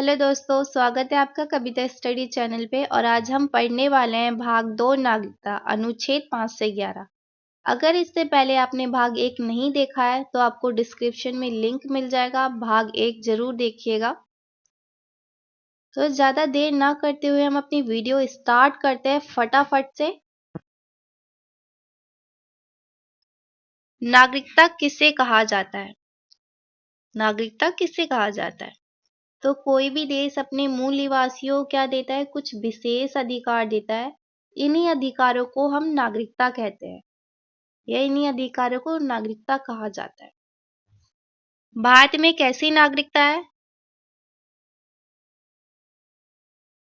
Hello दोस्तों, स्वागत है आपका कविता स्टडी चैनल पे। और आज हम पढ़ने वाले हैं भाग 2 नागरिकता अनुच्छेद 5 से 11। अगर इससे पहले आपने भाग 1 नहीं देखा है तो आपको डिस्क्रिप्शन में लिंक मिल जाएगा, भाग 1 जरूर देखिएगा। तो ज़्यादा देर ना करते हुए हम अपनी वीडियो स्टार्ट करते हैं फटाफट से। नागरिकता किसे कहा जाता है? नागरिकता किसे कहा जाता है? तो कोई भी देश अपने मूल निवासियों को क्या देता है? कुछ विशेष अधिकार देता है। इन्हीं अधिकारों को हम नागरिकता कहते हैं, या इन्हीं अधिकारों को नागरिकता कहा जाता है। भारत में कैसी नागरिकता है?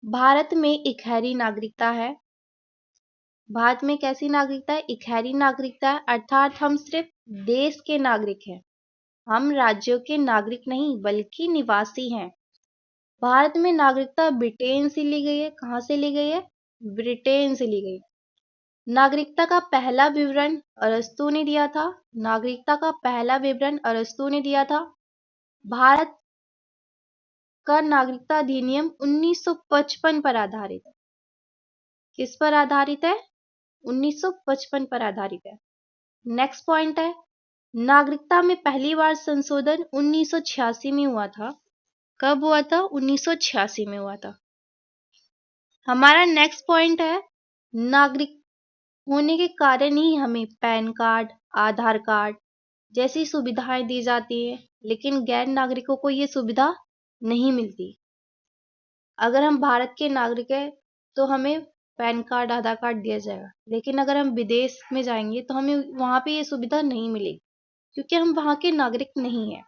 भारत में इकहरी नागरिकता है। भारत में कैसी नागरिकता है? इकहरी नागरिकता है, अर्थात हम सिर्फ देश के नागरिक हैं। हम राज्यों के नागरिक नहीं बल्कि निवासी हैं। भारत में नागरिकता ब्रिटेन से ली गई है। कहाँ से ली गई है? ब्रिटेन से ली गई है। नागरिकता का पहला विवरण अरस्तू ने दिया था। नागरिकता का पहला विवरण अरस्तू ने दिया था। भारत का नागरिकता अधिनियम 1955 पर आधारित है। किस पर आधारित है? 1955 पर आधारित है। नेक्स्ट पॉइंट है, नागरिकता में पहली बार संशोधन 1986 में हुआ था। कब हुआ था? 1986 में हुआ था। हमारा नेक्स्ट पॉइंट है, नागरिक होने के कारण ही हमें पैन कार्ड, आधार कार्ड जैसी सुविधाएं दी जाती हैं, लेकिन गैर नागरिकों को ये सुविधा नहीं मिलती। अगर हम भारत के नागरिक हैं तो हमें पैन कार्ड, आधार कार्ड दिया जाएगा, लेकिन अगर हम विदेश में जाएंगे तो हमें वहां पे ये सुविधा नहीं मिलेगी, क्योंकि हम वहां के नागरिक नहीं हैं।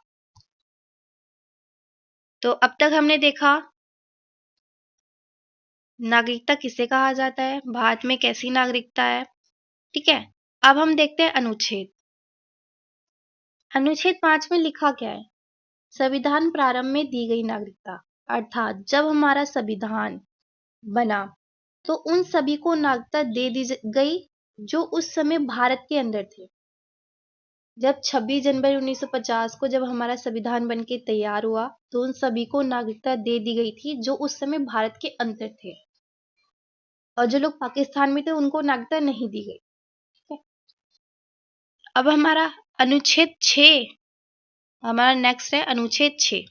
तो अब तक हमने देखा नागरिकता किसे कहा जाता है, भारत में कैसी नागरिकता है। ठीक है, अब हम देखते हैं अनुच्छेद। अनुच्छेद 5 में लिखा क्या है? संविधान प्रारंभ में दी गई नागरिकता, अर्थात जब हमारा संविधान बना तो उन सभी को नागरिकता दे दी गई जो उस समय भारत के अंदर थे। जब 26 जनवरी 1950 को जब हमारा संविधान बन के तैयार हुआ तो उन सभी को नागरिकता दे दी गई थी जो उस समय भारत के अंदर थे, और जो लोग पाकिस्तान में थे उनको नागरिकता नहीं दी गई। ठीक है, अब हमारा अनुच्छेद 6, हमारा नेक्स्ट है अनुच्छेद 6।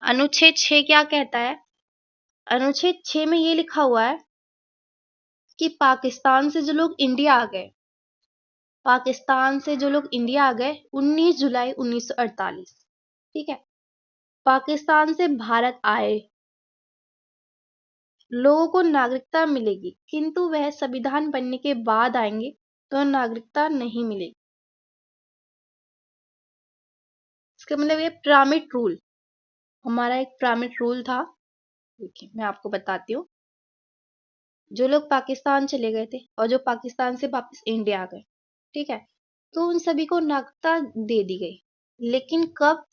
अनुच्छेद 6 क्या कहता है? अनुच्छेद 6 में ये लिखा हुआ है कि पाकिस्तान से जो लोग इंडिया आ गए, पाकिस्तान से जो लोग इंडिया आ गए 19 जुलाई 1948, ठीक है, पाकिस्तान से भारत आए लोगों को नागरिकता मिलेगी, किंतु वह संविधान बनने के बाद आएंगे तो नागरिकता नहीं मिलेगी। इसका मतलब ये पिरामिड रूल, हमारा एक पिरामिड रूल था। देखिए मैं आपको बताती हूँ। जो लोग पाकिस्तान चले गए थे और जो पाकिस्तान से वापस इंडिया आ गए, ठीक है, तो उन सभी को नागरिकता दे दी गई, लेकिन कब?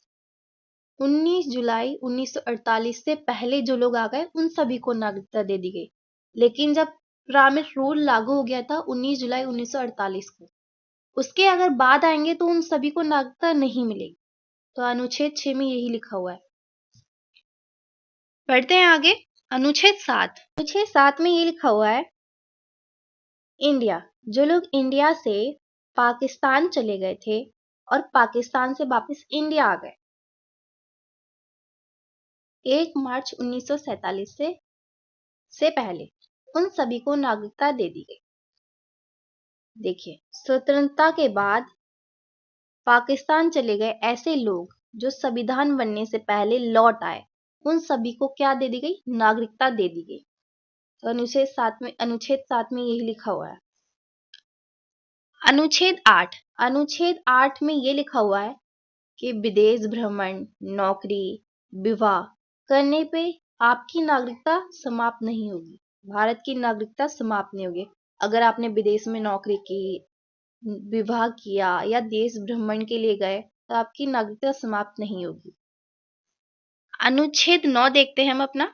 19 जुलाई 1948 से पहले जो लोग आ गए उन सभी को नागरिकता दे दी गई। लेकिन जब पिरामिड रूल लागू हो गया था 19 जुलाई 1948 को, उसके अगर बाद आएंगे तो उन सभी को नागरिकता नहीं मिलेगी। तो अनुच्छेद 6 में यही लिखा हुआ है। पढ़ते हैं आगे। अनुच्छेद 7। अनुच्छेद 7 में ये लिखा हुआ है, इंडिया, जो लोग इंडिया से पाकिस्तान चले गए थे और पाकिस्तान से वापस इंडिया आ गए 1 मार्च 1947 से पहले, उन सभी को नागरिकता दे दी गई। देखिए, स्वतंत्रता के बाद पाकिस्तान चले गए ऐसे लोग जो संविधान बनने से पहले लौट आए, उन सभी को क्या दे दी गई? नागरिकता दे दी गई। तो अनुच्छेद 7 में यही लिखा हुआ है। अनुच्छेद 8। अनुच्छेद 8 में ये लिखा हुआ है कि विदेश भ्रमण, नौकरी, विवाह करने पे आपकी नागरिकता समाप्त नहीं होगी। भारत की नागरिकता समाप्त नहीं होगी। अगर आपने विदेश में नौकरी की, विवाह किया या देश भ्रमण के लिए गए तो आपकी नागरिकता समाप्त नहीं होगी। अनुच्छेद 9 देखते हैं हम अपना।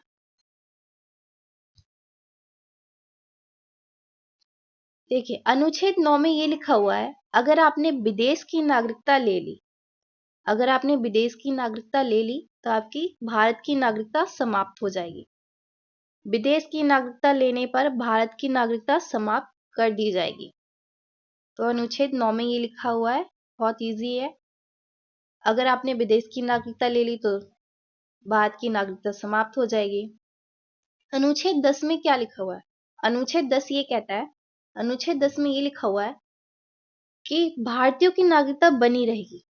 देखिए, अनुच्छेद 9 में ये लिखा हुआ है, अगर आपने विदेश की नागरिकता ले ली अगर आपने विदेश की नागरिकता ले ली तो आपकी भारत की नागरिकता समाप्त हो जाएगी। विदेश की नागरिकता लेने पर भारत की नागरिकता समाप्त कर दी जाएगी। तो अनुच्छेद 9 में ये लिखा हुआ है, बहुत इजी है। अगर आपने विदेश की नागरिकता ले ली तो भारत की नागरिकता समाप्त हो जाएगी। अनुच्छेद 10 में क्या लिखा हुआ है? अनुच्छेद 10 ये कहता है, अनुच्छेद 10 में ये लिखा हुआ है कि भारतीयों की नागरिकता बनी रहेगी।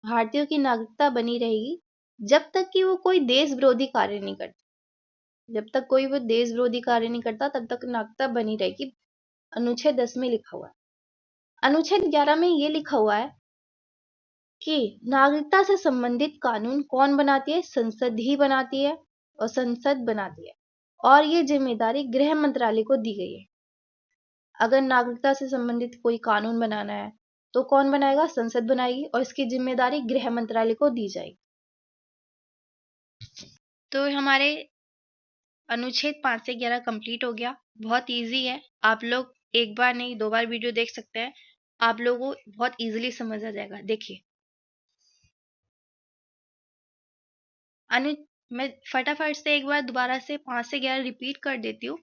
भारतीयों की नागरिकता बनी रहेगी जब तक कि वो कोई देश विरोधी कार्य नहीं करते। जब तक कोई वो देश विरोधी कार्य नहीं करता तब तक नागरिकता बनी रहेगी। अनुच्छेद 10 में लिखा हुआ है। अनुच्छेद 11 में ये लिखा हुआ है कि नागरिकता से संबंधित कानून कौन बनाती है? संसद ही बनाती है, और संसद बनाती है, और ये जिम्मेदारी गृह मंत्रालय को दी गई है। अगर नागरिकता से संबंधित कोई कानून बनाना है तो कौन बनाएगा? संसद बनाएगी, और इसकी जिम्मेदारी गृह मंत्रालय को दी जाएगी। तो हमारे अनुच्छेद 5 से 11 कंप्लीट हो गया। बहुत इजी है, आप लोग एक बार नहीं 2 बार वीडियो देख सकते हैं, आप लोगों को बहुत इजीली समझ आ जाएगा। देखिए, मैं फटाफट से एक बार दोबारा से 5 से 11 रिपीट कर देती हूँ।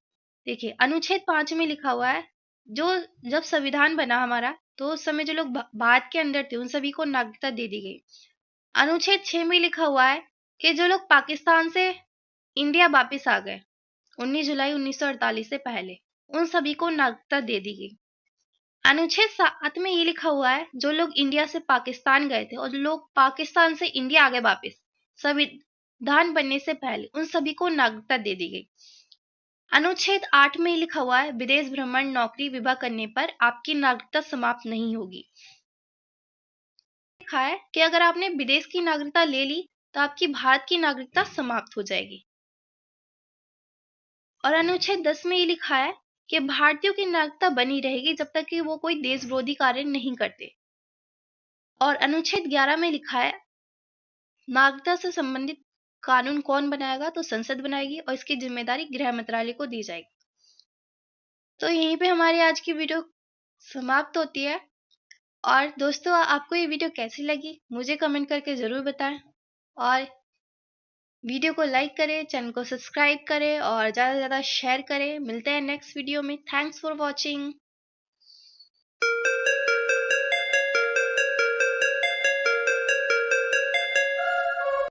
देखिए, अनुच्छेद 5 में लिखा हुआ है, जो जब संविधान बना हमारा तो उस समय जो लोग भारत के अंदर थे उन सभी को नागरिकता दे दी गई। अनुच्छेद 6 में लिखा हुआ है कि जो लोग पाकिस्तान से इंडिया वापिस आ गए 19 जुलाई 1948 से पहले, उन सभी को नागरिकता दे दी गई। अनुच्छेद 7 में ये लिखा हुआ है, जो लोग इंडिया से पाकिस्तान गए थे और जो लोग पाकिस्तान से इंडिया आ गए वापिस संविधान बनने से पहले, उन सभी को नागरिकता दे दी गई। अनुच्छेद 8 में लिखा हुआ है, विदेश भ्रमण, नौकरी, विवाह करने पर आपकी नागरिकता समाप्त नहीं होगी। लिखा है कि अगर आपने विदेश की नागरिकता ले ली तो आपकी भारत की नागरिकता समाप्त हो जाएगी। और अनुच्छेद 10 में ये लिखा है कि भारतीयों की नागरिकता बनी रहेगी जब तक कि वो कोई देश विरोधी कार्य नहीं करते। और अनुच्छेद 11 में लिखा है, नागरिकता से संबंधित कानून कौन बनाएगा? तो संसद बनाएगी, और इसकी जिम्मेदारी गृह मंत्रालय को दी जाएगी। तो यहीं पे हमारी आज की वीडियो समाप्त होती है। और दोस्तों, आपको ये वीडियो कैसी लगी मुझे कमेंट करके ज़रूर बताएं, और वीडियो को लाइक करें, चैनल को सब्सक्राइब करें और ज़्यादा से ज़्यादा शेयर करें। मिलते हैं नेक्स्ट वीडियो में। Thanks for watching.